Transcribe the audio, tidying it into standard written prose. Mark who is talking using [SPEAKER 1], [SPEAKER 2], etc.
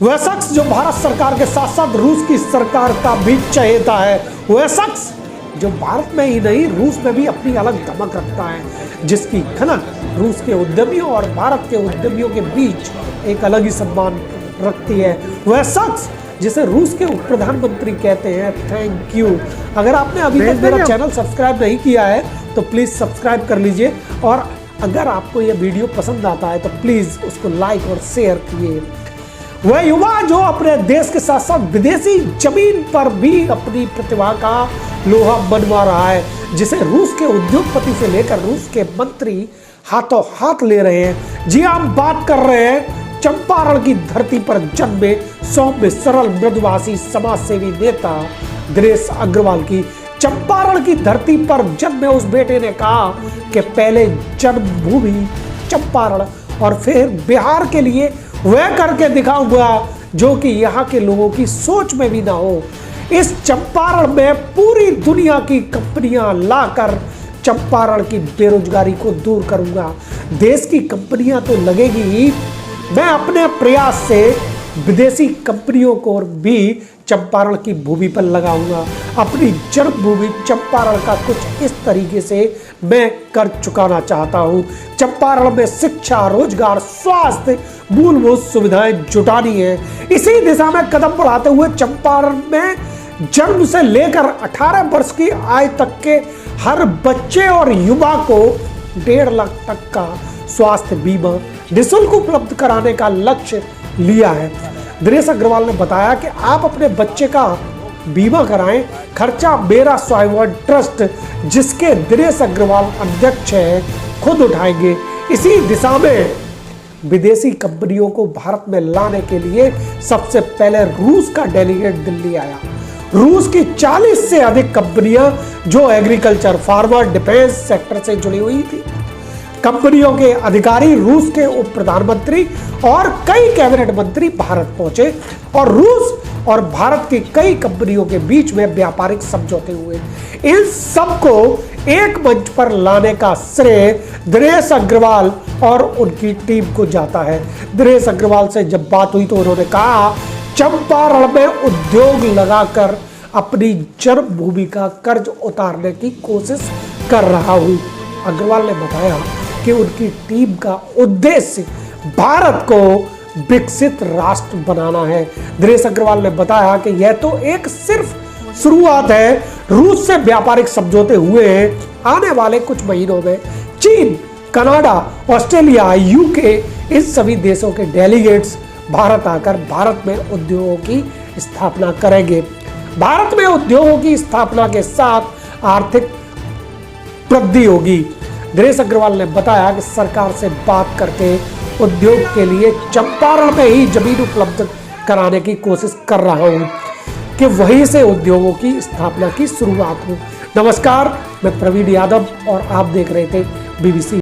[SPEAKER 1] वह शख्स जो भारत सरकार के साथ साथ रूस की सरकार का भी चहेता है, वह शख्स जो भारत में ही नहीं रूस में भी अपनी अलग धमक रखता है, जिसकी खनक रूस के उद्यमियों और भारत के उद्यमियों के बीच एक अलग ही सम्मान रखती है। वह शख्स जिसे रूस के उप प्रधानमंत्री कहते हैं। Thank you. अगर आपने अभी तक मेरा चैनल सब्सक्राइब नहीं किया है तो प्लीज़ सब्सक्राइब कर लीजिए, और अगर आपको यह वीडियो पसंद आता है तो प्लीज़ उसको लाइक और शेयर कीजिए। वह युवा जो अपने देश के साथ साथ विदेशी जमीन पर भी अपनी प्रतिभा का लोहा मनवा रहा है, जिसे रूस के उद्योगपति से लेकर रूस के मंत्री हाथों हाथ ले रहे हैं। जी हम बात कर रहे हैं चंपारण की धरती पर जन्मे सौम्य सरल मृदुभाषी समाजसेवी नेता दिनेश अग्रवाल की। चंपारण की धरती पर जन्मे उस बेटे ने कहा कि पहले जन्मभूमि चंपारण और फिर बिहार के लिए वह करके दिखाऊंगा जो कि यहाँ के लोगों की सोच में भी ना हो। इस चंपारण में पूरी दुनिया की कंपनियां लाकर चंपारण की बेरोजगारी को दूर करूंगा। देश की कंपनियां तो लगेगी ही, मैं अपने प्रयास से विदेशी कंपनियों को भी चंपारण की भूमि पर लगाऊंगा। अपनी जन्मभूमि चंपारण का कुछ इस तरीके से मैं कर चुकाना चाहता हूं। चंपारण में शिक्षा, रोजगार, स्वास्थ्य, मूलभूत सुविधाएं जुटानी है। इसी दिशा में कदम बढ़ाते हुए चंपारण में जन्म से लेकर 18 वर्ष की आयु तक के हर बच्चे और युवा को 1.5 लाख तक का स्वास्थ्य बीमा निःशुल्क उपलब्ध कराने का लक्ष्य लिया है। दिनेश अग्रवाल ने बताया कि आप अपने बच्चे का बीमा कराएं, खर्चा मेरा स्वाभिमान ट्रस्ट, जिसके दिनेश अग्रवाल अध्यक्ष हैं, खुद उठाएंगे। इसी दिशा में विदेशी कंपनियों को भारत में लाने के लिए सबसे पहले रूस का डेलीगेट दिल्ली आया। रूस की 40 से अधिक कंपनियां जो एग्रीकल्चर, फार्मर, डिफेंस सेक्टर से जुड़ी हुई थी। कंपनियों के अधिकारी, रूस के उप प्रधानमंत्री और कई कैबिनेट मंत्री भारत पहुंचे और रूस और भारत की कई कंपनियों के बीच में व्यापारिक समझौते हुए। इन सबको एक मंच पर लाने का श्रेय दिनेश अग्रवाल और उनकी टीम को जाता है। दिनेश अग्रवाल से जब बात हुई तो उन्होंने कहा, चंपारण में उद्योग लगाकर अपनी जन्मभूमि का कर्ज उतारने की कोशिश कर रहा हूं। अग्रवाल ने बताया कि उनकी टीम का उद्देश्य भारत को विकसित राष्ट्र बनाना है। दिनेश अग्रवाल ने बताया कि यह तो एक सिर्फ शुरुआत है। रूस से व्यापारिक समझौते हुए हैं। आने वाले कुछ महीनों में चीन, कनाडा, ऑस्ट्रेलिया, यूके, इन सभी देशों के डेलीगेट्स भारत आकर भारत में उद्योगों की स्थापना करेंगे। भारत में उद्योगों की स्थापना के साथ आर्थिक वृद्धि होगी। दिनेश अग्रवाल ने बताया कि सरकार से बात करके उद्योग के लिए चंपारण में ही जमीन उपलब्ध कराने की कोशिश कर रहा हूं कि वहीं से उद्योगों की स्थापना की शुरुआत हो। नमस्कार, मैं प्रवीण यादव और आप देख रहे थे BBC।